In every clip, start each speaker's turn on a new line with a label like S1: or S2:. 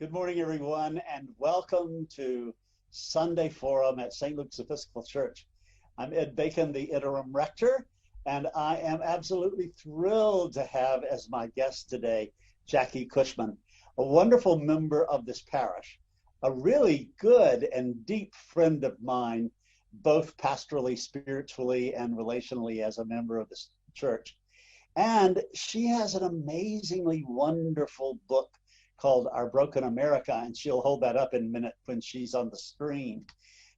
S1: Good morning, everyone, and welcome to Sunday Forum at St. Luke's Episcopal Church. I'm Ed Bacon, the interim rector, and I am absolutely thrilled to have as my guest today Jackie Cushman, a wonderful member of this parish, a really good and deep friend of mine, both pastorally, spiritually, and relationally as a member of this church. And she has an amazingly wonderful book called Our Broken America, and she'll hold that up in a minute when she's on the screen.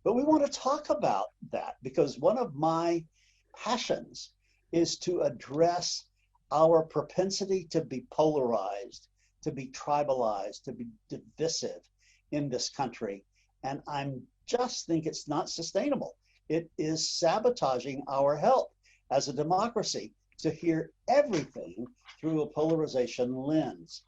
S1: But we want to talk about that because one of my passions is to address our propensity to be polarized, to be tribalized, to be divisive in this country. And I'm just think it's not sustainable. It is sabotaging our health as a democracy to hear everything through a polarization lens.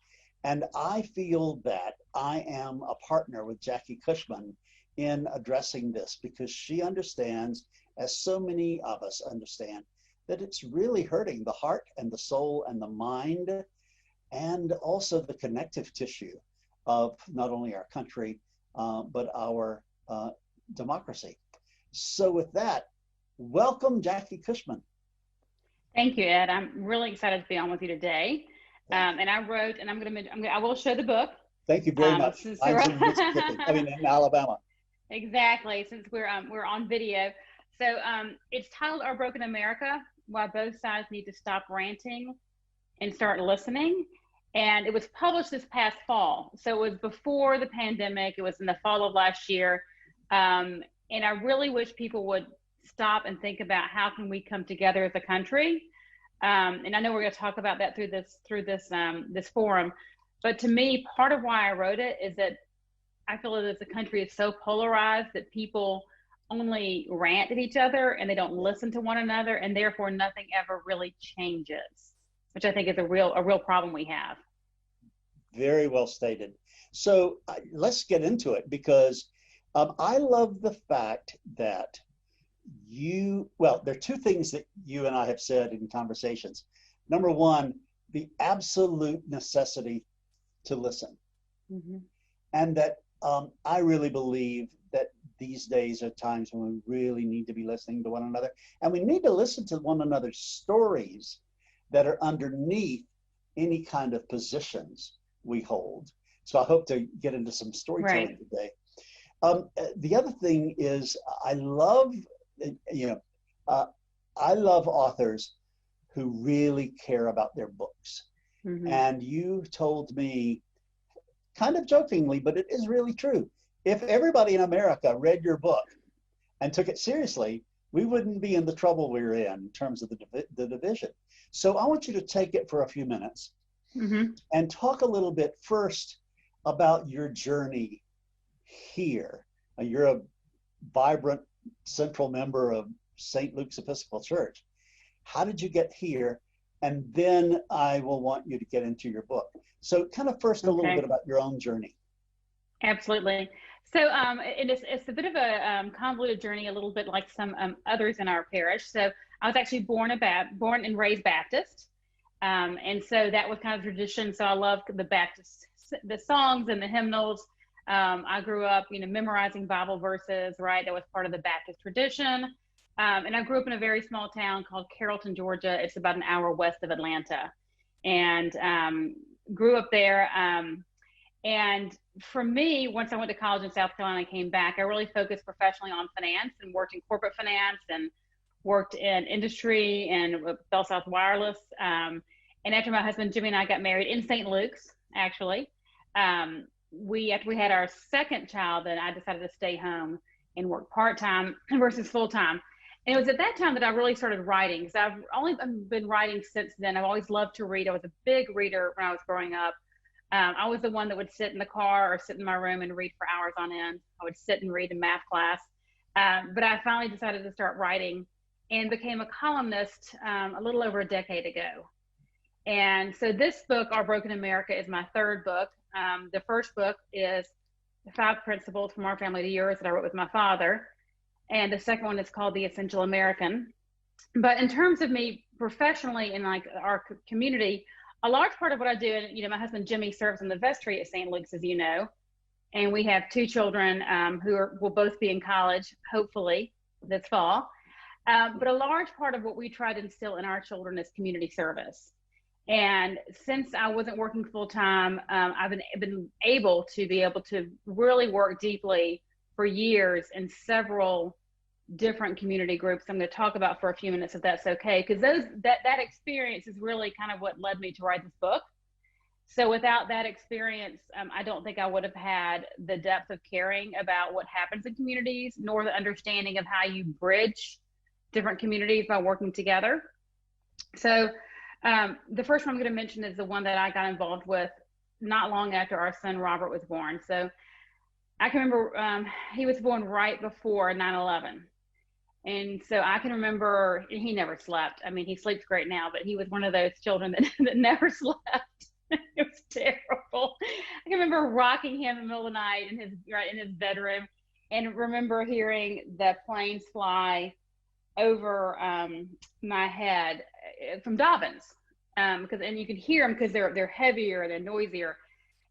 S1: And I feel that I am a partner with Jackie Cushman in addressing this because she understands, as so many of us understand, that it's really hurting the heart and the soul and the mind and also the connective tissue of not only our country, but our democracy. So with that, welcome Jackie Cushman.
S2: Thank you, Ed. I'm really excited to be on with you today. And I wrote, and I will show the book.
S1: Thank you very much. I'm from Mississippi. I mean, in Alabama.
S2: Exactly, since we're on video. So it's titled Our Broken America, Why Both Sides Need to Stop Ranting and Start Listening. And it was published this past fall. So it was before the pandemic. It was in the fall of last year. And I really wish people would stop and think about how can we come together as a country. And I know we're going to talk about that through this forum. But to me, part of why I wrote it is that I feel that the country is so polarized that people only rant at each other and they don't listen to one another, and therefore nothing ever really changes, which I think is a real problem we have.
S1: Very well stated. So let's get into it because I love the fact that there are two things that you and I have said in conversations. Number one, the absolute necessity to listen. Mm-hmm. And that I really believe that these days are times when we really need to be listening to one another. And we need to listen to one another's stories that are underneath any kind of positions we hold. So I hope to get into some storytelling today. The other thing is I love authors who really care about their books. Mm-hmm. And you told me, kind of jokingly, but it is really true. If everybody in America read your book and took it seriously, we wouldn't be in the trouble we're in terms of the division. So I want you to take it for a few minutes and talk a little bit first about your journey here. You're a vibrant central member of St. Luke's Episcopal Church. How did you get here? And then I will want you to get into your book. So kind of first a little bit about your own journey.
S2: Absolutely. So it's a bit of a convoluted journey, a little bit like some others in our parish. So I was actually born and raised Baptist. And so that was kind of tradition. So I love the Baptist, the songs and the hymnals. I grew up, memorizing Bible verses, right? That was part of the Baptist tradition. And I grew up in a very small town called Carrollton, Georgia. It's about an hour west of Atlanta. And grew up there. And for me, once I went to college in South Carolina and came back, I really focused professionally on finance and worked in corporate finance and worked in industry and with Bell South Wireless. And after my husband, Jimmy, and I got married in St. Luke's, actually, after we had our second child, then I decided to stay home and work part-time versus full-time. And it was at that time that I really started writing, because I've only been writing since then. I've always loved to read. I was a big reader when I was growing up. I was the one that would sit in the car or sit in my room and read for hours on end. I would sit and read in math class. But I finally decided to start writing and became a columnist a little over a decade ago. And so this book, Our Broken America, is my third book. The first book is The 5 Principles from Our Family to Yours that I wrote with my father. And the second one is called The Essential American. But in terms of me professionally in like our community, a large part of what I do, and my husband Jimmy serves in the vestry at St. Luke's, as you know, and we have two children who will both be in college, hopefully this fall. But a large part of what we try to instill in our children is community service. And since I wasn't working full time, I've been able to really work deeply for years in several different community groups I'm going to talk about for a few minutes, if that's okay, because that experience is really kind of what led me to write this book. So without that experience, I don't think I would have had the depth of caring about what happens in communities, nor the understanding of how you bridge different communities by working together. So the first one I'm going to mention is the one that I got involved with not long after our son Robert was born. So I can remember he was born right before 9/11. And so I can remember he never slept. I mean, he sleeps great now, but he was one of those children that never slept. It was terrible. I can remember rocking him in the middle of the night in his bedroom, and remember hearing the planes fly over my head from Dobbins, and you can hear them because they're heavier, they're noisier.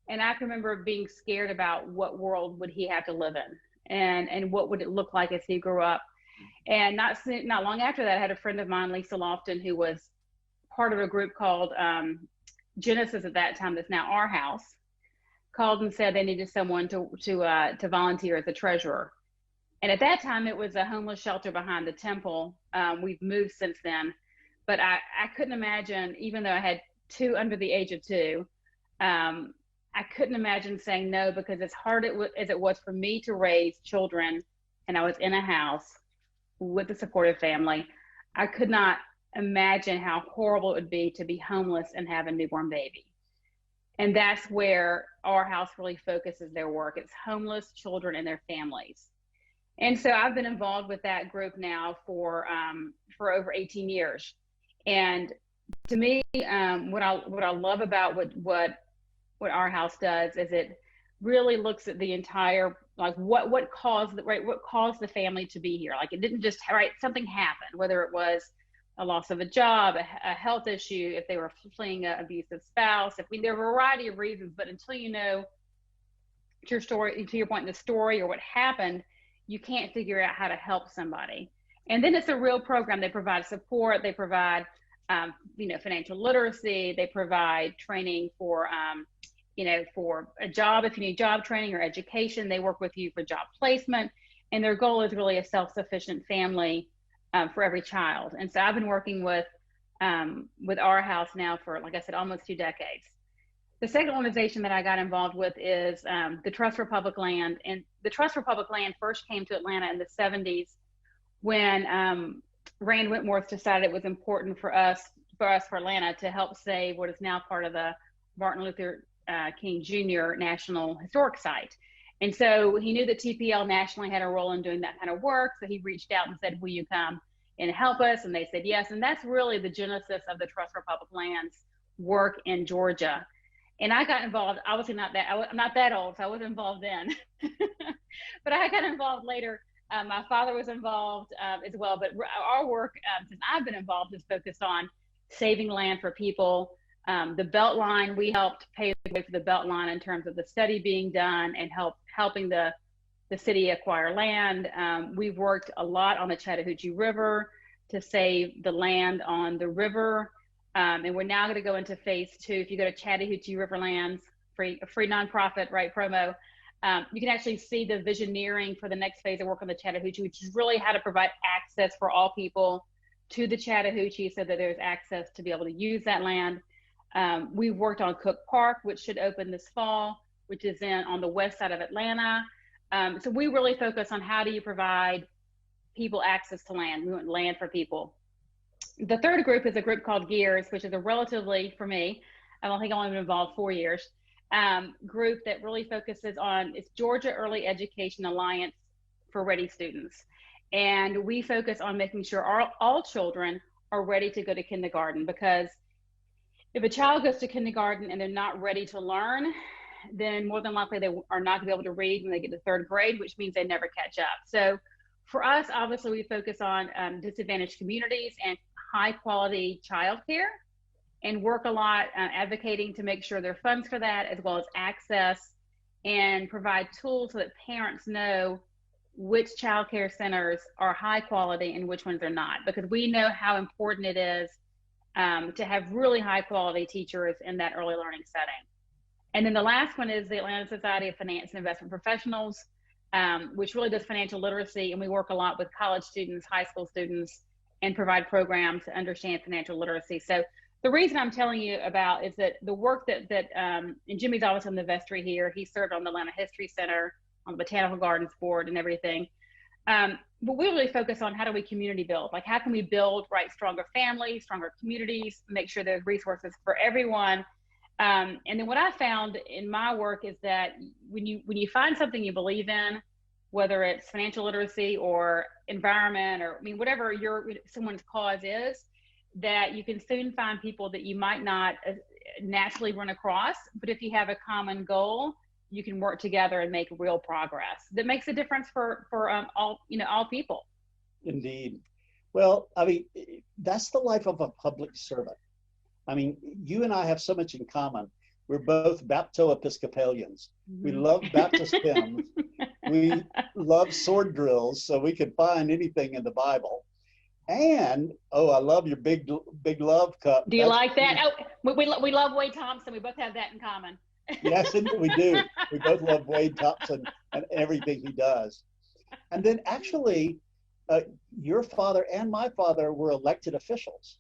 S2: And I can remember being scared about what world would he have to live in, and what would it look like as he grew up. And not long after that, I had a friend of mine, Lisa Lofton, who was part of a group called Genesis at that time, that's now Our House, called and said they needed someone to volunteer as a treasurer. And at that time, it was a homeless shelter behind the temple. We've moved since then, but I couldn't imagine, even though I had two under the age of 2, I couldn't imagine saying no, because as hard as it was for me to raise children, and I was in a house with a supportive family, I could not imagine how horrible it would be to be homeless and have a newborn baby. And that's where Our House really focuses their work. It's homeless children and their families. And so I've been involved with that group now for over 18 years. And to me, what I love about what Our House does is it really looks at the entire, like what caused the family to be here. Like, it didn't just, something happened, whether it was a loss of a job, a health issue, if they were fleeing an abusive spouse. There were a variety of reasons, but until you know your story, to your point, the story or what happened, you can't figure out how to help somebody. And then it's a real program. They provide support. They provide, financial literacy. They provide training for, for a job, if you need job training or education. They work with you for job placement. And their goal is really a self-sufficient family for every child. And so I've been working with Our House now for, like I said, almost 2 decades. The second organization that I got involved with is the Trust for Public Land. And the Trust for Public Land first came to Atlanta in the 70s when Rand Wentworth decided it was important for Atlanta to help save what is now part of the Martin Luther King Jr. National Historic Site. And so he knew that TPL nationally had a role in doing that kind of work. So he reached out and said, will you come and help us? And they said yes. And that's really the genesis of the Trust for Public Lands work in Georgia. And I got involved, obviously I'm not that old, so I wasn't involved then. But I got involved later. My father was involved as well. But our work, since I've been involved, is focused on saving land for people. The Beltline, we helped pave the way for the Beltline in terms of the study being done and helping the city acquire land. We've worked a lot on the Chattahoochee River to save the land on the river. And we're now going to go into phase 2. If you go to Chattahoochee Riverlands, free nonprofit, promo, you can actually see the visioneering for the next phase of work on the Chattahoochee, which is really how to provide access for all people to the Chattahoochee so that there's access to be able to use that land. We've worked on Cook Park, which should open this fall, which is on the west side of Atlanta. So we really focus on how do you provide people access to land. We want land for people. The third group is a group called Gears, which is a relatively, for me, I don't think I've only been involved 4 years, group that really focuses on, it's Georgia Early Education Alliance for Ready Students. And we focus on making sure all children are ready to go to kindergarten, because if a child goes to kindergarten and they're not ready to learn, then more than likely they are not going to be able to read when they get to 3rd grade, which means they never catch up. So for us, obviously, we focus on disadvantaged communities and high quality childcare. and work a lot advocating to make sure there are funds for that, as well as access, and provide tools so that parents know which child care centers are high quality and which ones are not, because we know how important it is to have really high quality teachers in that early learning setting. And then the last one is the Atlanta Society of Finance and Investment Professionals, which really does financial literacy. And we work a lot with college students, high school students, and provide programs to understand financial literacy. So the reason I'm telling you about is that the work and Jimmy's always on the vestry here. He served on the Atlanta History Center, on the Botanical Gardens Board and everything. But we really focus on how do we community build? Like, how can we build, right, stronger families, stronger communities, make sure there's resources for everyone. And then what I found in my work is that when you find something you believe in, whether it's financial literacy or environment, or whatever someone's cause is, that you can soon find people that you might not naturally run across. But if you have a common goal, you can work together and make real progress that makes a difference for all people.
S1: Indeed. Well, that's the life of a public servant. You and I have so much in common. We're both Bapto-Episcopalians. Mm-hmm. We love Baptist hymns. We love sword drills, so we can find anything in the Bible. And, I love your big love cup.
S2: Do you like that? Oh, we love Wade Thompson. We both have that in common.
S1: Yes, we do. We both love Wade Thompson and everything he does. And then actually, your father and my father were elected officials.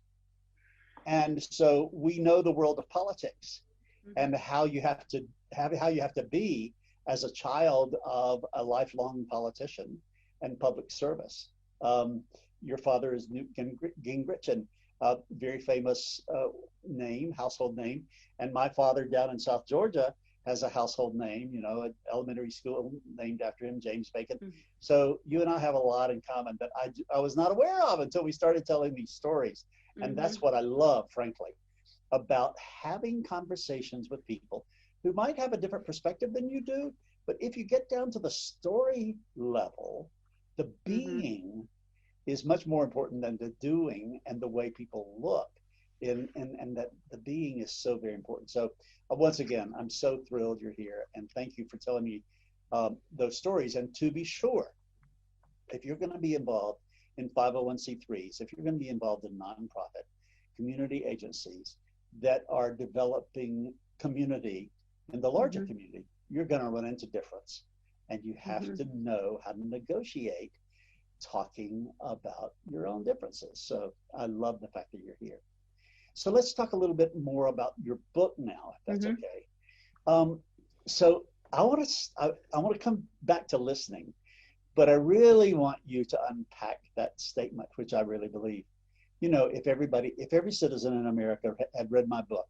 S1: And so we know the world of politics, mm-hmm. and how you have to be as a child of a lifelong politician and public service. Your father is Newt Gingrich, and a very famous household name. And my father down in South Georgia has a household name, an elementary school named after him, James Bacon. Mm-hmm. So you and I have a lot in common that I was not aware of until we started telling these stories. Mm-hmm. And that's what I love, frankly, about having conversations with people who might have a different perspective than you do. But if you get down to the story level, the being mm-hmm. is much more important than the doing and the way people look. And that the being is so very important. So once again, I'm so thrilled you're here, and thank you for telling me those stories. And to be sure, if you're going to be involved in 501c3s, if you're going to be involved in nonprofit community agencies that are developing community in the larger mm-hmm. community, you're going to run into difference, and you have mm-hmm. to know how to negotiate talking about your own differences. So I love the fact that you're here. So let's talk a little bit more about your book now, if that's mm-hmm. okay. So I want to come back to listening, but I really want you to unpack that statement, which I really believe. If every citizen in America had read my book,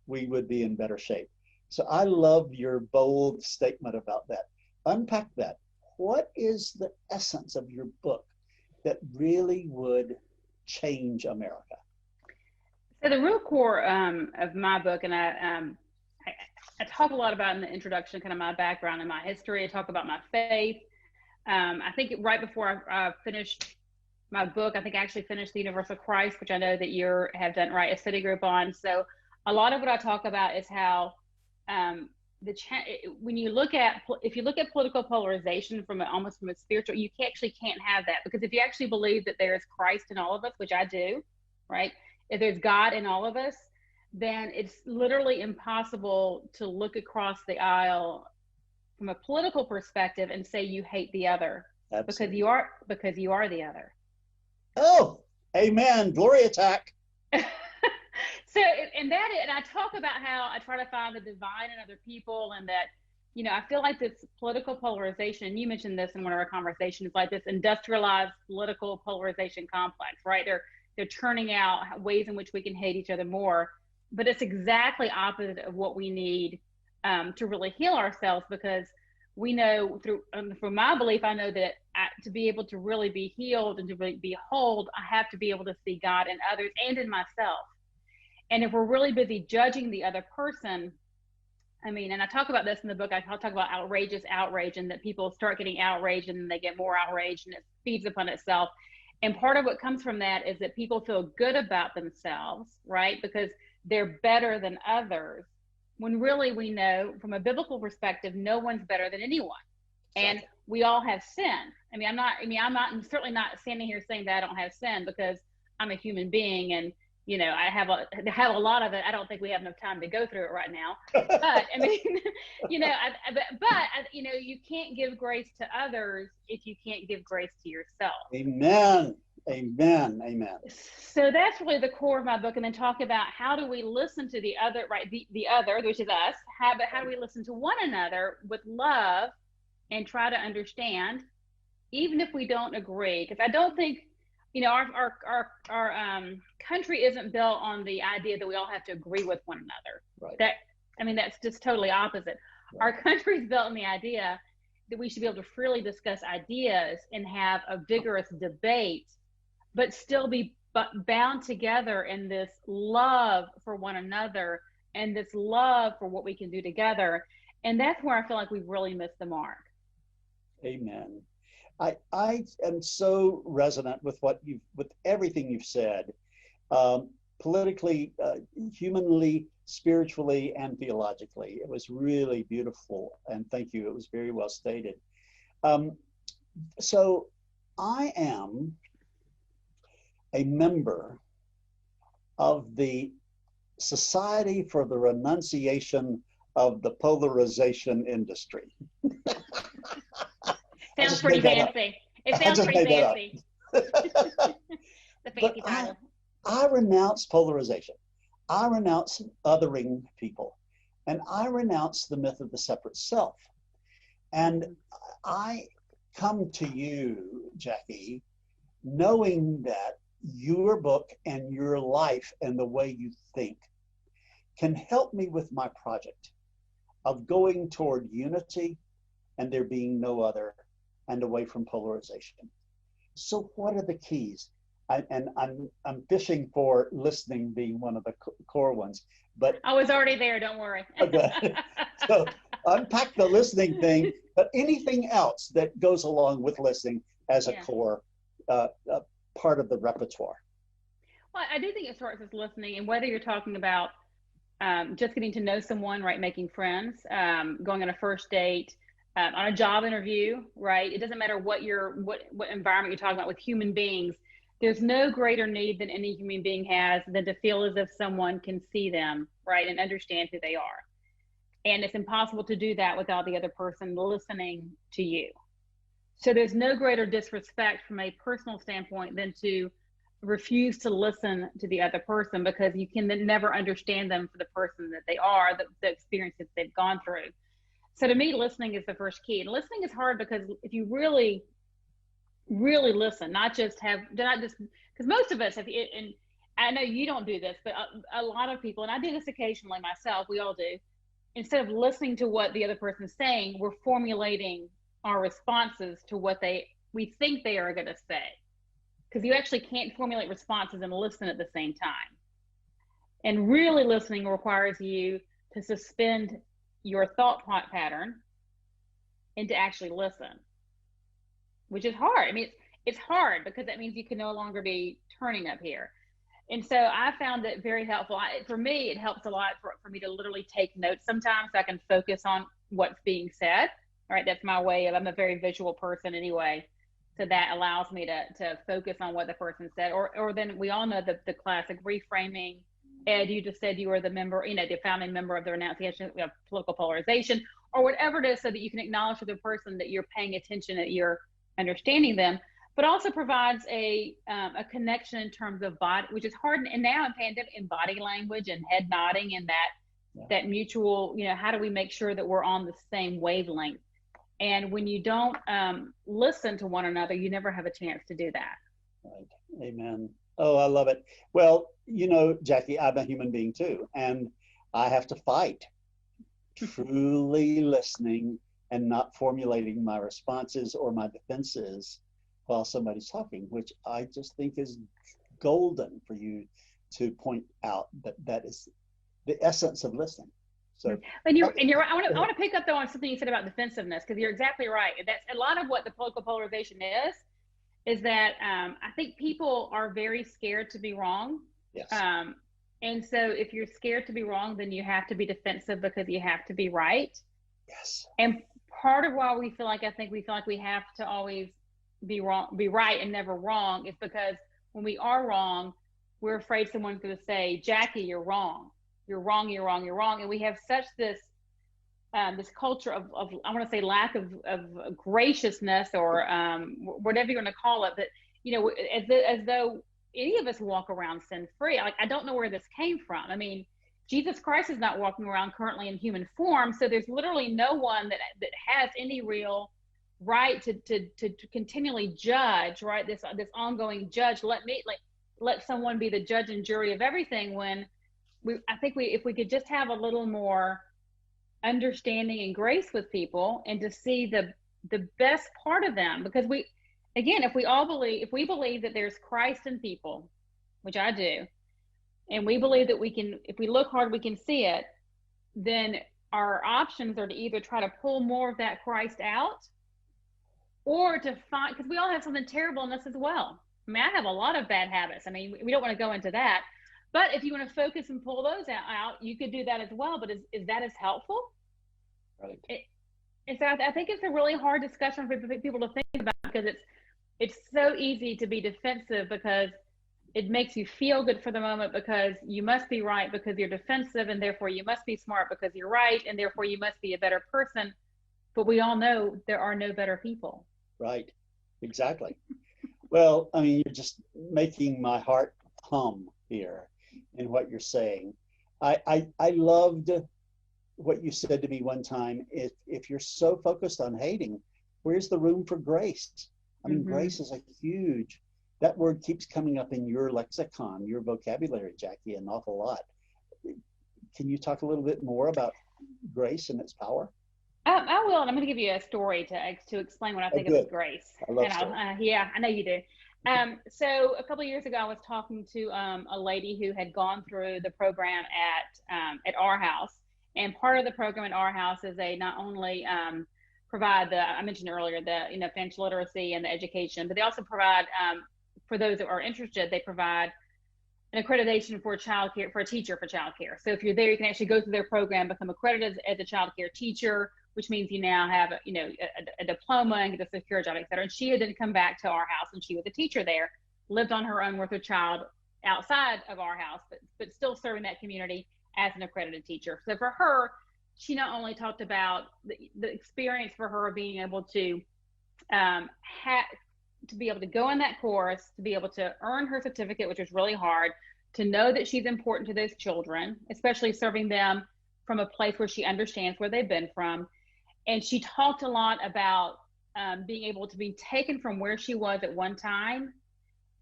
S1: we would be in better shape. So I love your bold statement about that. Unpack that. What is the essence of your book that really would change America?
S2: So the real core of my book, and I talk a lot about in the introduction, kind of my background and my history. I talk about my faith. I think right before I finished my book, I think I actually finished The Universal Christ, which I know that you have done, right, a study group on. So a lot of what I talk about is how if you look at political polarization almost from a spiritual, you actually can't have that, because if you actually believe that there is Christ in all of us, which I do, right? If there's God in all of us, then it's literally impossible to look across the aisle from a political perspective and say you hate the other. Absolutely. because you are the other.
S1: Oh, amen. Glory attack.
S2: So, and I talk about how I try to find the divine in other people, and that, I feel like this political polarization, and you mentioned this in one of our conversations, like this industrialized political polarization complex, right? They're turning out ways in which we can hate each other more, but it's exactly opposite of what we need to really heal ourselves, because we know from my belief, I know that to be able to really be healed and to really be whole, I have to be able to see God in others and in myself. And if we're really busy judging the other person, and I talk about this in the book, I talk about outrageous outrage, and that people start getting outraged and then they get more outraged, and it feeds upon itself. And part of what comes from that is that people feel good about themselves, right? Because they're better than others, when really we know from a biblical perspective, no one's better than anyone. And we all have sin. I'm certainly not standing here saying that I don't have sin, because I'm a human being, and I have a lot of it. I don't think we have enough time to go through it right now. But I mean, you can't give grace to others if you can't give grace to yourself.
S1: Amen. Amen. Amen.
S2: So that's really the core of my book. And then talk about how do we listen to the other, right? The other, which is us. How do we listen to one another with love and try to understand, even if we don't agree? Because I don't think, our country isn't built on the idea that we all have to agree with one another.
S1: Right.
S2: That's just totally opposite. Right. Our country is built on the idea that we should be able to freely discuss ideas and have a vigorous debate, but still be bound together in this love for one another and this love for what we can do together. And that's where I feel like we've really missed the mark.
S1: Amen. I am so resonant with with everything you've said, politically, humanly, spiritually, and theologically. It was really beautiful, and thank you. It was very well stated. So I am a member of the Society for the Renunciation of the Polarization Industry.
S2: Sounds pretty fancy. It sounds pretty fancy. The fancy title.
S1: I renounce polarization. I renounce othering people. And I renounce the myth of the separate self. And I come to you, Jackie, knowing that your book and your life and the way you think can help me with my project of going toward unity and there being no other, and away from polarization. So what are the keys? I'm fishing for listening being one of the core ones, but
S2: I was already there, don't worry.
S1: Okay. So unpack the listening thing, but anything else that goes along with listening as a core part of the repertoire.
S2: Well, I do think it starts with listening, and whether you're talking about just getting to know someone, right, making friends, going on a first date, on a job interview, right? It doesn't matter what environment you're talking about with human beings. There's no greater need than any human being has than to feel as if someone can see them, right, and understand who they are. And it's impossible to do that without the other person listening to you. So there's no greater disrespect from a personal standpoint than to refuse to listen to the other person, because you can then never understand them for the person that they are, the experiences they've gone through. So to me, listening is the first key. And listening is hard because if you really, really listen, because most of us have, and I know you don't do this, but a lot of people, and I do this occasionally myself, we all do, instead of listening to what the other person is saying, we're formulating our responses to what we think they are going to say. Because you actually can't formulate responses and listen at the same time. And really listening requires you to suspend your thought pattern and to actually listen, which is hard. I mean, it's hard because that means you can no longer be turning up here. And so I found it very helpful. For me, it helps a lot for me to literally take notes sometimes so I can focus on what's being said. All right, that's my way I'm a very visual person anyway. So that allows me to focus on what the person said. Or then we all know the classic reframing. Ed, you just said you were the founding member of the renunciation of political polarization, or whatever it is, so that you can acknowledge to the person that you're paying attention, that you're understanding them, but also provides a connection in terms of body, which is hard. And now in pandemic, in body language and head nodding and that mutual, how do we make sure that we're on the same wavelength? And when you don't listen to one another, you never have a chance to do that.
S1: Right. Amen. Oh, I love it. Well, Jackie, I'm a human being too, and I have to fight truly listening and not formulating my responses or my defenses while somebody's talking, which I just think is golden for you to point out that is the essence of listening. So,
S2: and you're I want to pick up though on something you said about defensiveness, because you're exactly right. That's a lot of what the political polarization is that I think people are very scared to be wrong.
S1: Yes.
S2: And so if you're scared to be wrong, then you have to be defensive because you have to be right.
S1: Yes.
S2: And part of why we feel like, I think we feel like we have to always be wrong, be right and never wrong, is because when we are wrong, we're afraid someone's going to say, Jackie, you're wrong. You're wrong, you're wrong, you're wrong. And we have such this culture of I want to say lack of graciousness, or whatever you want to call it, that, as though any of us walk around sin free. Like, I don't know where this came from. I mean, Jesus Christ is not walking around currently in human form, so there's literally no one that has any real right to continually judge, right? This ongoing judge. Let someone be the judge and jury of everything. When I think if we could just have a little more understanding and grace with people, and to see the best part of them, because if we believe that there's Christ in people, which I do, and we believe that we can, if we look hard, we can see it, then our options are to either try to pull more of that Christ out, or to find, because we all have something terrible in us as well. I mean, I have a lot of bad habits. I mean, we don't want to go into that, but if you want to focus and pull those out, you could do that as well. But is that as helpful?
S1: Right.
S2: And so I think it's a really hard discussion for people to think about, because it's so easy to be defensive, because it makes you feel good for the moment, because you must be right because you're defensive, and therefore you must be smart because you're right, and therefore you must be a better person. But we all know there are no better people.
S1: Right. Exactly. Well, I mean, you're just making my heart hum here in what you're saying. I loved what you said to me one time. If you're so focused on hating, where's the room for grace? I mean, grace is a huge, that word keeps coming up in your lexicon, your vocabulary, Jackie, an awful lot. Can you talk a little bit more about grace and its power?
S2: I will, and I'm going to give you a story to explain what I think of as grace.
S1: I love stories.
S2: Yeah, I know you do. So a couple of years ago, I was talking to a lady who had gone through the program at our house, and part of the program at our house is they not only provide I mentioned earlier, the financial literacy and the education, but they also provide, for those that are interested, they provide an accreditation for a teacher for childcare. So if you're there, you can actually go through their program, become accredited as a childcare teacher, which means you now have a diploma and get a secure job, et cetera. And she had then come back to our house, and she was a teacher there, lived on her own with her child outside of our house, but still serving that community as an accredited teacher. So for her, she not only talked about the experience for her of being able to to be able to go in that course, to be able to earn her certificate, which was really hard, to know that she's important to those children, especially serving them from a place where she understands where they've been from. And she talked a lot about being able to be taken from where she was at one time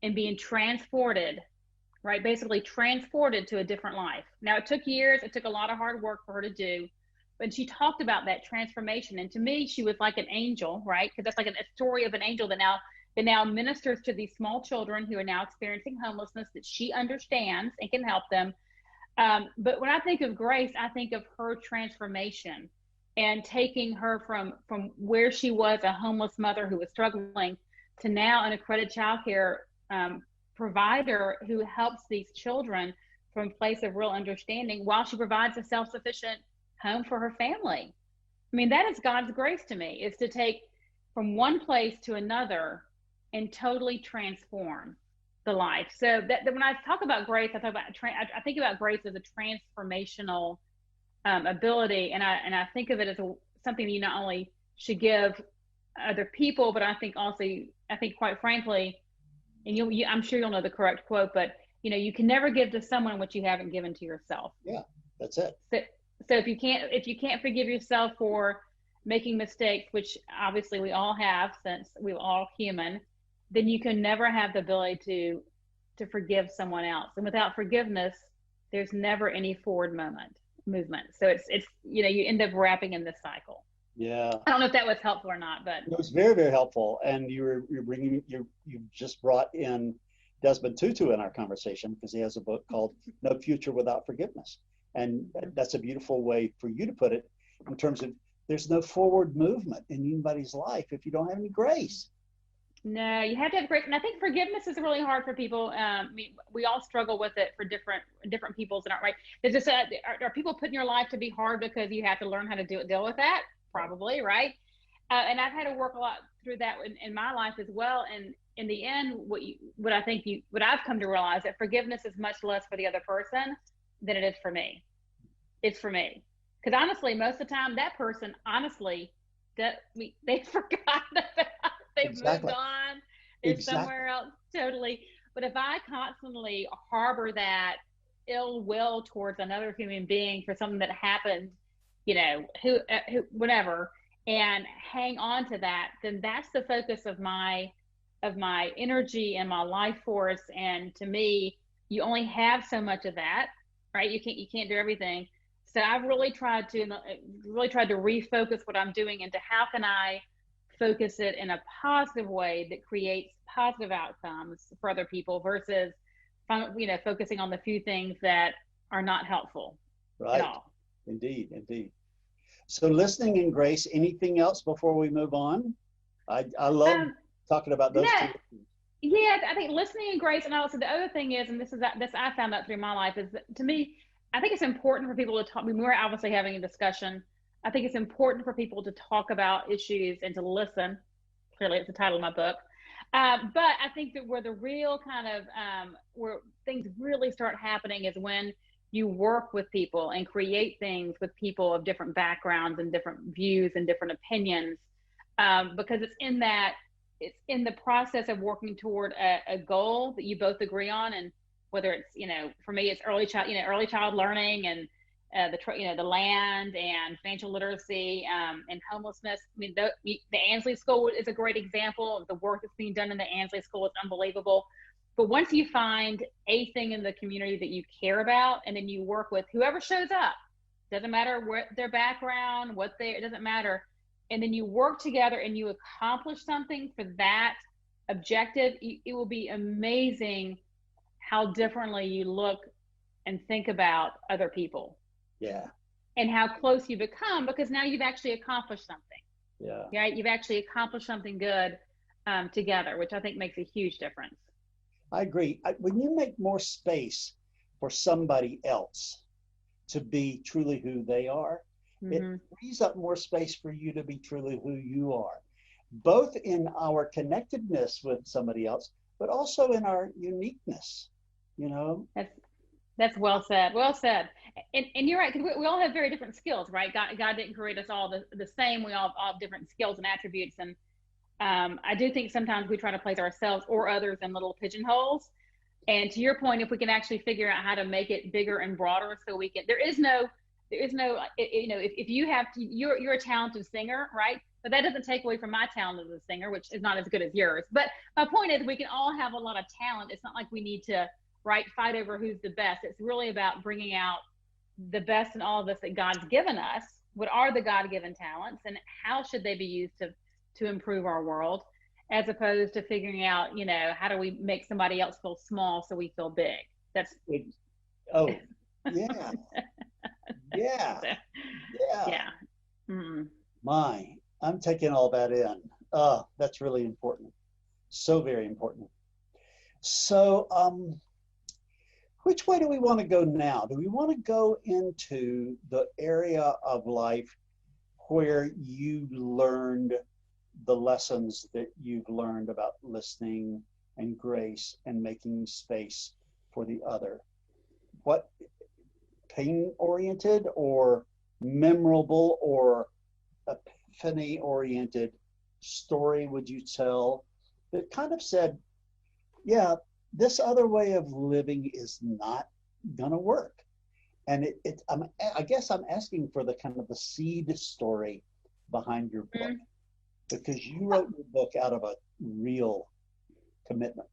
S2: and being transported, right? Basically transported to a different life. Now, it took years. It took a lot of hard work for her to do. But she talked about that transformation. And to me, she was like an angel, right? Because that's like a story of an angel that now ministers to these small children who are now experiencing homelessness, that she understands and can help them. But when I think of grace, I think of her transformation, and taking her from where she was a homeless mother who was struggling to now an accredited childcare provider who helps these children from a place of real understanding, while she provides a self-sufficient home for her family. I mean, that is God's grace to me, is to take from one place to another and totally transform the life. So that when I talk about grace, I think about grace as a transformational ability, and I think of it as something you not only should give other people, but I think quite frankly, and I'm sure you'll know the correct quote, but you can never give to someone what you haven't given to yourself.
S1: Yeah, that's it.
S2: So if you can't forgive yourself for making mistakes, which obviously we all have, since we're all human, then you can never have the ability to forgive someone else. And without forgiveness, there's never any forward movement. So it's you end up wrapping in this cycle.
S1: Yeah.
S2: I don't know if that was helpful or not, but
S1: it was very, very helpful. And you just brought in Desmond Tutu in our conversation, because he has a book called No Future Without Forgiveness. And that's a beautiful way for you to put it, in terms of there's no forward movement in anybody's life if you don't have any grace.
S2: No, you have to have grace, and I think forgiveness is really hard for people. I mean, we all struggle with it for different peoples and aren't right. There's just are people put in your life to be hard because you have to learn how to deal with that? Probably, right? And I've had to work a lot through that in my life as well. And in the end, what I've come to realize that forgiveness is much less for the other person than it is for me. It's for me, because honestly, most of the time, that person honestly, they've forgotten about. They've moved
S1: Exactly.
S2: on. They're
S1: Exactly.
S2: somewhere else totally. But if I constantly harbor that ill will towards another human being for something that happened, whatever, and hang on to that, then that's the focus of my energy and my life force. And to me, you only have so much of that, right? You can't do everything. So I've really tried to refocus what I'm doing into how can I focus it in a positive way that creates positive outcomes for other people versus focusing on the few things that are not helpful at
S1: Right.
S2: all.
S1: Indeed. Indeed. So listening and grace, anything else before we move on? I love
S2: Um,
S1: talking about
S2: no,
S1: those two.
S2: yeah, I think listening and grace, and also the other thing is, and this I found out through my life, is that to me, I think it's important for people to talk. I mean, we're obviously having a discussion. I think it's important for people to talk about issues and to listen. Clearly, it's the title of my book. But I think that where the real kind of where things really start happening is when you work with people and create things with people of different backgrounds and different views and different opinions, because it's in the process of working toward a goal that you both agree on. And whether it's, for me, it's early child learning and the land and financial literacy and homelessness. I mean, the Ansley School is a great example of the work that's being done in the Ansley School. It's unbelievable. But once you find a thing in the community that you care about, and then you work with whoever shows up, doesn't matter what their background, it doesn't matter, and then you work together and you accomplish something for that objective, it will be amazing how differently you look and think about other people
S1: Yeah.
S2: and how close you become, because now you've actually accomplished something.
S1: Yeah.
S2: Right? You've actually accomplished something good together, which I think makes a huge difference.
S1: I agree. When you make more space for somebody else to be truly who they are, it
S2: Mm-hmm.
S1: frees up more space for you to be truly who you are, both in our connectedness with somebody else, but also in our uniqueness, you know?
S2: That's well said. Well said. And you're right, because we all have very different skills, right? God didn't create us all the same. We all have different skills and attributes. And I do think sometimes we try to place ourselves or others in little pigeonholes. And to your point, if we can actually figure out how to make it bigger and broader, so we can, if you have to, you're a talented singer, right? But that doesn't take away from my talent as a singer, which is not as good as yours. But my point is, we can all have a lot of talent. It's not like we need to, right, fight over who's the best. It's really about bringing out the best in all of us that God's given us. What are the God-given talents, and how should they be used to improve our world, as opposed to figuring out, how do we make somebody else feel small so we feel big? That's
S1: Oh, yeah, yeah,
S2: so,
S1: yeah.
S2: yeah. Mm.
S1: I'm taking all that in. Oh, that's really important. So very important. So, which way do we want to go now? Do we want to go into the area of life where you learned the lessons that you've learned about listening and grace and making space for the other? What pain oriented or memorable or epiphany oriented story would you tell that kind of said, yeah, this other way of living is not going to work? And I guess I'm asking for the kind of the seed story behind your book,
S2: Mm.
S1: because you wrote your book out of a real commitment.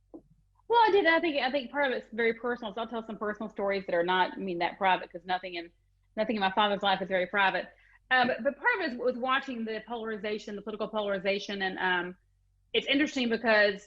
S2: Well, I did. I think part of it's very personal. So I'll tell some personal stories that are not, that private, because nothing in my father's life is very private. But part of it was watching the political polarization, and it's interesting because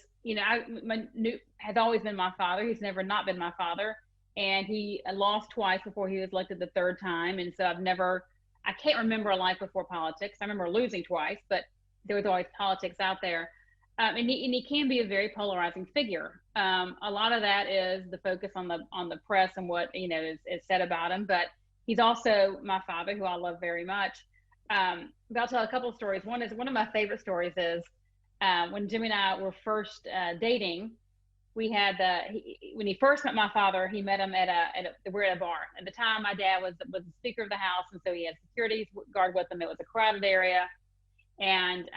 S2: has always been my father. He's never not been my father, and he lost twice before he was elected the third time. And so I can't remember a life before politics. I remember losing twice, but there was always politics out there. and he can be a very polarizing figure. A lot of that is the focus on the press and what is said about him. But he's also my father, who I love very much. But I'll tell a couple of stories. One of my favorite stories is when Jimmy and I were first dating. We had when he first met my father, he met him we're at a bar. At the time, my dad was the Speaker of the House, and so he had security guard with him. It was a crowded area, and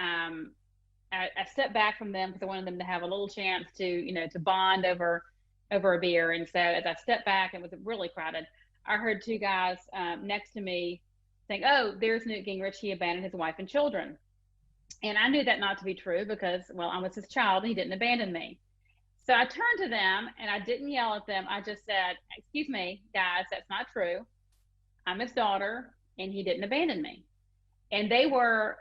S2: I stepped back from them because I wanted them to have a little chance to bond over a beer. And so as I stepped back, it was really crowded. I heard two guys next to me saying, "Oh, there's Newt Gingrich. He abandoned his wife and children." And I knew that not to be true because, well, I was his child and he didn't abandon me. So I turned to them and I didn't yell at them. I just said, "Excuse me, guys, that's not true. I'm his daughter and he didn't abandon me." And they were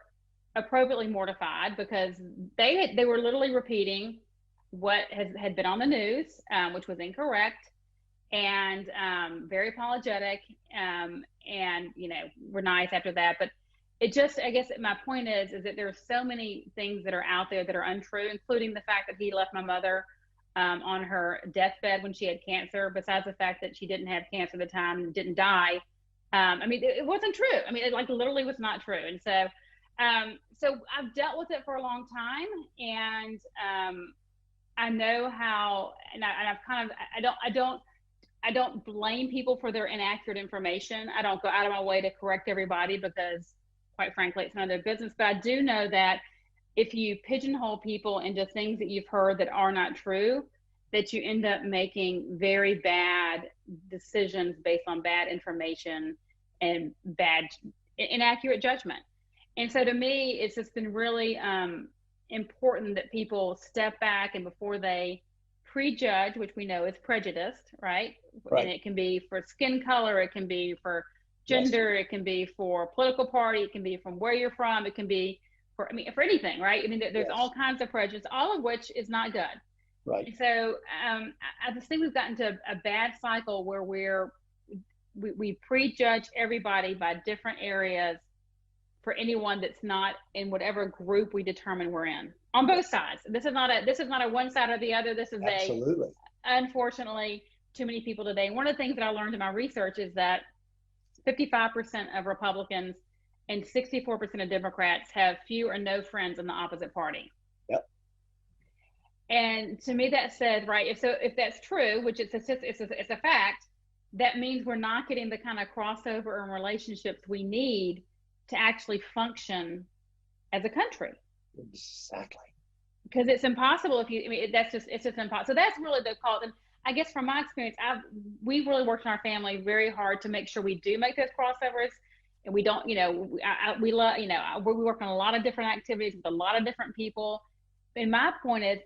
S2: appropriately mortified because they were literally repeating what had been on the news, which was incorrect, and very apologetic, and were nice after that. But it just, I guess my point is that there are so many things that are out there that are untrue, including the fact that he left my mother on her deathbed when she had cancer, besides the fact that she didn't have cancer at the time and didn't die. It wasn't true. It literally was not true. And so I've dealt with it for a long time, and I know how, and I've kind of, I don't blame people for their inaccurate information. I don't go out of my way to correct everybody because, quite frankly, it's none of their business. But I do know that if you pigeonhole people into things that you've heard that are not true, that you end up making very bad decisions based on bad information and inaccurate judgment. And so to me, it's just been really important that people step back, and before they prejudge, which we know is prejudiced, right? And it can be for skin color, it can be for gender, yes. It can be for political party, it can be from where you're from, it can be for anything, right? There's yes. all kinds of prejudice, all of which is not good.
S1: Right.
S2: And so I just think we've gotten to a bad cycle where we prejudge everybody by different areas for anyone that's not in whatever group we determine we're in, on both sides. This is not a one side or the other. This is
S1: absolutely,
S2: unfortunately, too many people today. One of the things that I learned in my research is that 55% of Republicans and 64% of Democrats have few or no friends in the opposite party.
S1: Yep.
S2: And to me, that says, right, if that's true, which it's a fact, that means we're not getting the kind of crossover and relationships we need to actually function as a country.
S1: Exactly.
S2: Because it's impossible it's just impossible. So that's really the call. And I guess from my experience, we've really worked in our family very hard to make sure we do make those crossovers. And we don't, we work on a lot of different activities with a lot of different people. And my point is,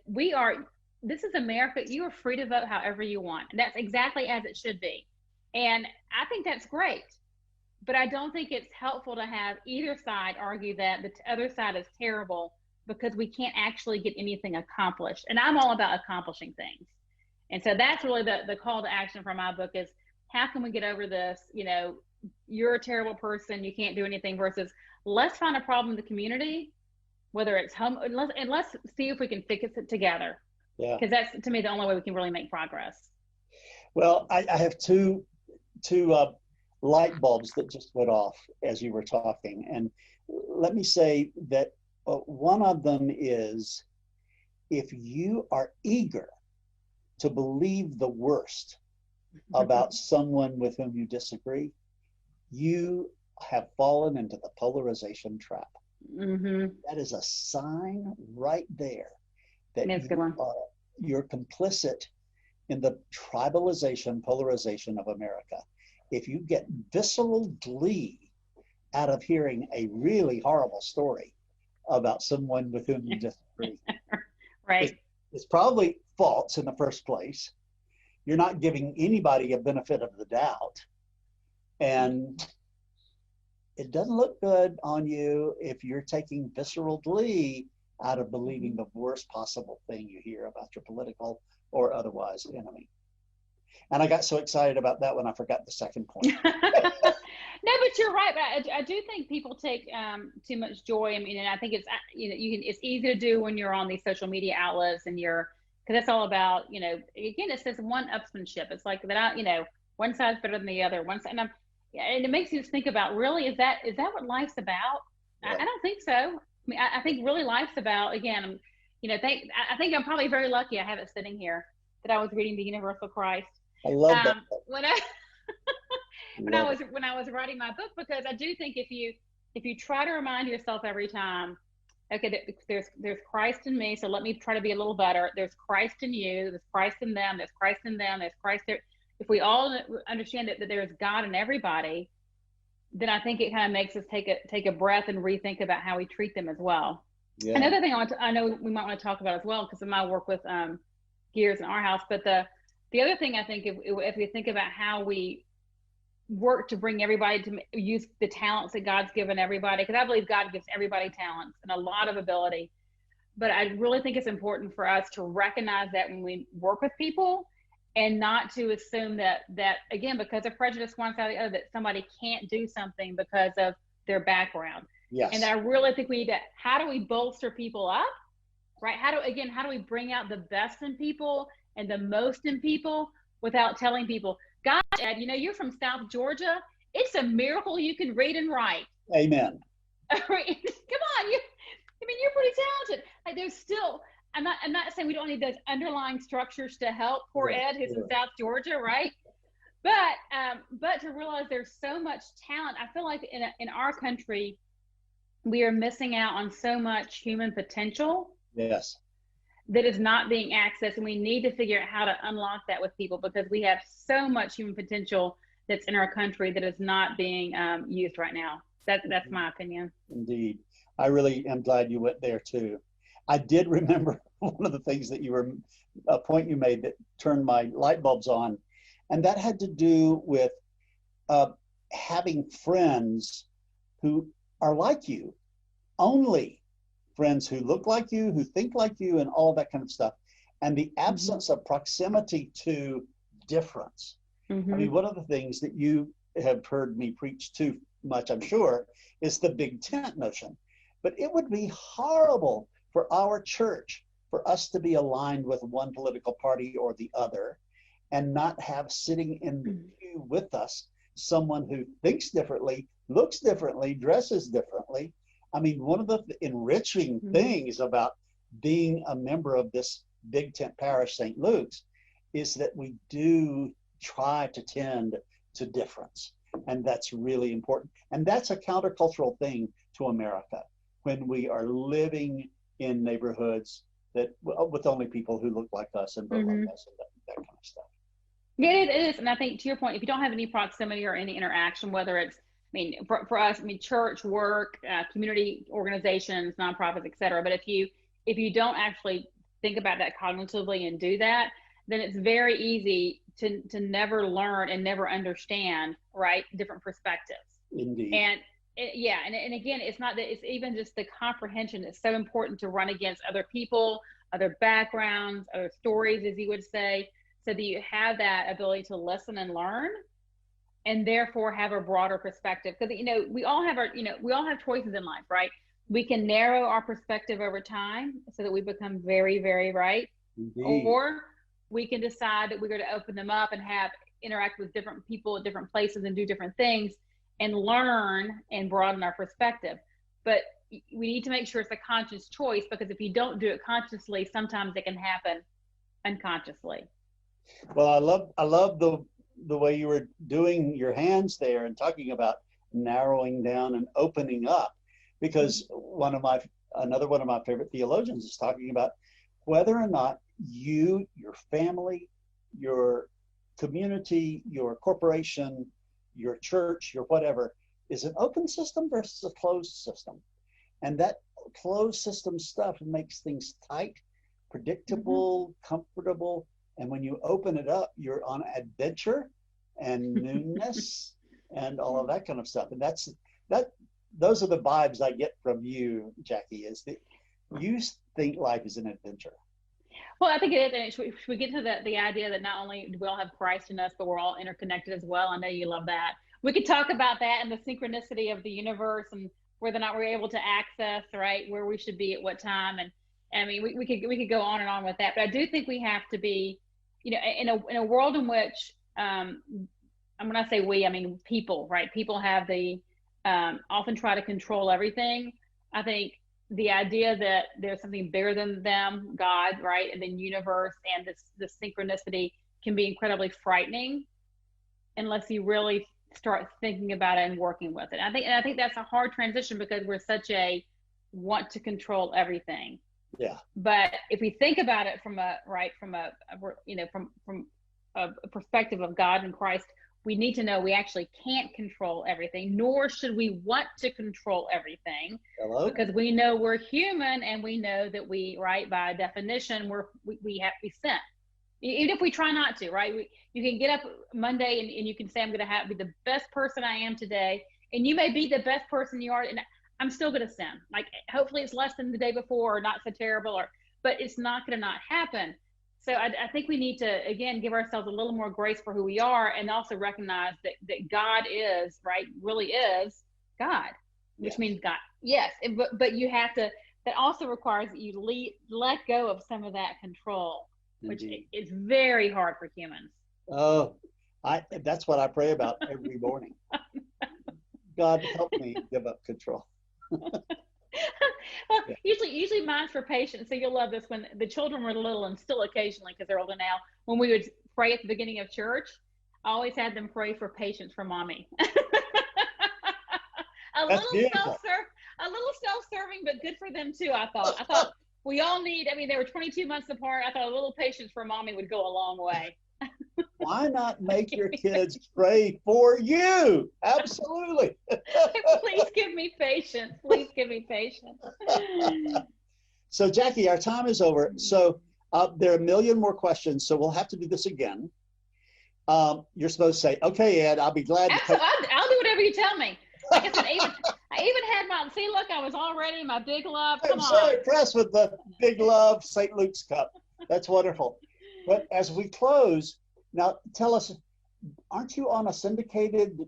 S2: this is America. You are free to vote however you want. And that's exactly as it should be. And I think that's great. But I don't think it's helpful to have either side argue that the other side is terrible because we can't actually get anything accomplished. And I'm all about accomplishing things. And so that's really the call to action for my book is, how can we get over this, you're a terrible person, you can't do anything, versus let's find a problem in the community, whether it's home, and let's see if we can fix it together.
S1: Yeah.
S2: Because that's, to me, the only way we can really make progress.
S1: Well, I have two light bulbs that just went off as you were talking. And let me say that one of them is, if you are eager to believe the worst about someone with whom you disagree, you have fallen into the polarization trap.
S2: Mm-hmm.
S1: That is a sign right there that you're complicit in the tribalization, polarization of America. If you get visceral glee out of hearing a really horrible story about someone with whom you disagree,
S2: right?
S1: It's probably false in the first place. You're not giving anybody a benefit of the doubt. And it doesn't look good on you if you're taking visceral glee out of believing the worst possible thing you hear about your political or otherwise enemy. And I got so excited about that when I forgot the second point.
S2: No, but but you're right. But I do think people take too much joy. I mean, and I think it's it's easy to do when you're on these social media outlets and because that's all about again it says one-upsmanship. It's like that one side's better than the other. And it makes you just think about really is that what life's about?
S1: Yeah.
S2: I don't think so. I mean, I think really life's about again. I think I'm probably very lucky. I have it sitting here that I was reading the Universal Christ.
S1: I love that.
S2: When I was writing my book, because I do think if you try to remind yourself every time, okay, there's Christ in me, so let me try to be a little better. There's Christ in you, there's Christ in them, there's Christ in them, there's Christ there. If we all understand that there's God in everybody, then I think it kind of makes us take a breath and rethink about how we treat them as well. Yeah. Another thing I know we might want to talk about as well, because of my work with Gears in our house, but the other thing I think if we think about how we work to bring everybody to use the talents that God's given everybody, because I believe God gives everybody talents and a lot of ability, but I really think it's important for us to recognize that when we work with people, and not to assume that again, because of prejudice one side or the other, that somebody can't do something because of their background. Yes. And I really think we need to, how do we bolster people up, right? How do we bring out the best in people and the most in people without telling people, gosh, Ed, you're from South Georgia. It's a miracle you can read and write.
S1: Amen.
S2: Come on. You're pretty talented. Like there's still, I'm not saying we don't need those underlying structures to help poor Ed who's in South Georgia, right? But to realize there's so much talent. I feel like in our country, we are missing out on so much human potential.
S1: Yes.
S2: That is not being accessed, and we need to figure out how to unlock that with people, because we have so much human potential that's in our country that is not being used right now. That's my opinion.
S1: Indeed. I really am glad you went there too. I did remember one of the things a point you made that turned my light bulbs on, and that had to do with having friends who are like you, only friends who look like you, who think like you, and all that kind of stuff, and the absence of proximity to difference. Mm-hmm. I mean, one of the things that you have heard me preach too much, I'm sure, is the big tent notion. But it would be horrible for our church for us to be aligned with one political party or the other and not have sitting in the pew with us someone who thinks differently, looks differently, dresses differently. I mean, one of the enriching things about being a member of this Big Tent Parish, St. Luke's, is that we do try to tend to difference. And that's really important. And that's a countercultural thing to America, when we are living in neighborhoods that with only people who look like us and vote like us and that kind of stuff.
S2: Yeah, it is. And I think to your point, if you don't have any proximity or any interaction, whether it's, for us, church, work, community organizations, nonprofits, et cetera. But if you don't actually think about that cognitively and do that, then it's very easy to never learn and never understand, right, different perspectives.
S1: Indeed.
S2: And again, it's not that, it's even just the comprehension. It's so important to run against other people, other backgrounds, other stories, as you would say, so that you have that ability to listen and learn, and therefore have a broader perspective. Because we all have choices in life, right? We can narrow our perspective over time so that we become very, very right. Indeed. Or we can decide that we're going to open them up and interact with different people at different places and do different things and learn and broaden our perspective. But we need to make sure it's a conscious choice, because if you don't do it consciously, sometimes it can happen unconsciously.
S1: Well, I love the way you were doing your hands there and talking about narrowing down and opening up, because another one of my favorite theologians is talking about whether or not you, your family, your community, your corporation, your church, your whatever, is an open system versus a closed system. And that closed system stuff makes things tight, predictable, comfortable. And when you open it up, you're on adventure and newness and all of that kind of stuff. And those are the vibes I get from you, Jackie, is that you think life is an adventure.
S2: Well, I think it is. And we get to the idea that not only do we all have Christ in us, but we're all interconnected as well. I know you love that. we could talk about that and the synchronicity of the universe and whether or not we're able to access, right, where we should be at what time. And I mean, we could go on and on with that. But I do think we have to be, in a world in which, when I say we, I mean people, right? People have often try to control everything. I think the idea that there's something bigger than them, God, right, and then universe, and this synchronicity can be incredibly frightening unless you really start thinking about it and working with it. I think that's a hard transition because we're such a want to control everything.
S1: Yeah.
S2: But if we think about it from a perspective of God and Christ, we need to know we actually can't control everything, nor should we want to control everything.
S1: Hello?
S2: Because we know we're human, and we know that we, right, by definition, we sin. Even if we try not to, right? You can get up Monday and you can say, I'm going to be the best person I am today. And you may be the best person you are, and I'm still going to sin. Like, hopefully it's less than the day before or not so terrible, but it's not going to not happen. So I think we need to, again, give ourselves a little more grace for who we are, and also recognize that God is, right, really is God, which means God. Yes, but you have to, that also requires that you let go of some of that control, which is very hard for humans.
S1: Oh, that's what I pray about every morning. God, help me give up control.
S2: Well, usually mine's for patience. So you'll love this. When the children were little, and still occasionally because they're older now, when we would pray at the beginning of church, I always had them pray for patience for mommy. a little self-serving, but good for them too. I thought we all need. I mean, they were 22 months apart. I thought a little patience for mommy would go a long way.
S1: Why not make your kids pray for you? Absolutely.
S2: Please give me patience. Please give me patience.
S1: So, Jackie, our time is over. So there are a million more questions, so we'll have to do this again. You're supposed to say, okay, Ed, I'll be glad to.
S2: I'll do whatever you tell me. Like I said, I even had look, I was all ready, my Big Love. Come on.
S1: I'm so impressed with the Big Love St. Luke's Cup. That's wonderful. But as we close, now tell us, aren't you on a syndicated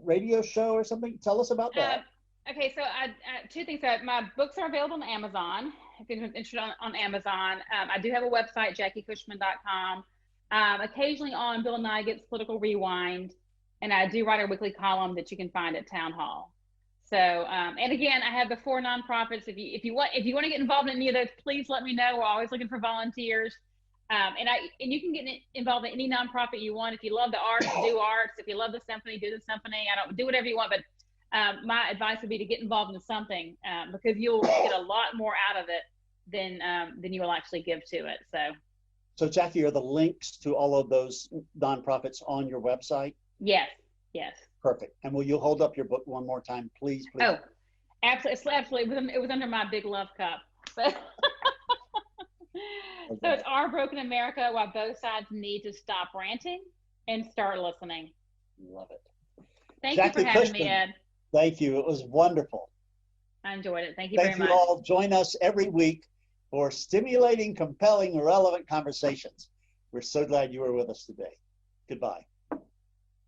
S1: radio show or something? Tell us about that.
S2: Okay, so two things. My books are available on Amazon. If you're interested on Amazon, I do have a website, JackieCushman.com. Occasionally on Bill Night's Political Rewind, and I do write a weekly column that you can find at Town Hall. So, and again, I have the 4 nonprofits. If you want to get involved in any of those, please let me know. We're always looking for volunteers. And you can get involved in any nonprofit you want. If you love the arts, do arts. If you love the symphony, do the symphony. I don't do whatever you want, but my advice would be to get involved in something because you'll get a lot more out of it than you will actually give to it.
S1: So Jackie, are the links to all of those nonprofits on your website?
S2: Yes.
S1: Perfect. And will you hold up your book one more time, please?
S2: Oh, absolutely. It was under my Big Love Cup. So it's Our Broken America: Why Both Sides Need to Stop Ranting and Start Listening.
S1: Love it.
S2: Thank
S1: Jackie
S2: you for having
S1: Cushman,
S2: me, Ed.
S1: Thank you. It was wonderful.
S2: I enjoyed it. Thank you very much.
S1: Thank you all. Join us every week for stimulating, compelling, relevant conversations. We're so glad you were with us today. Goodbye.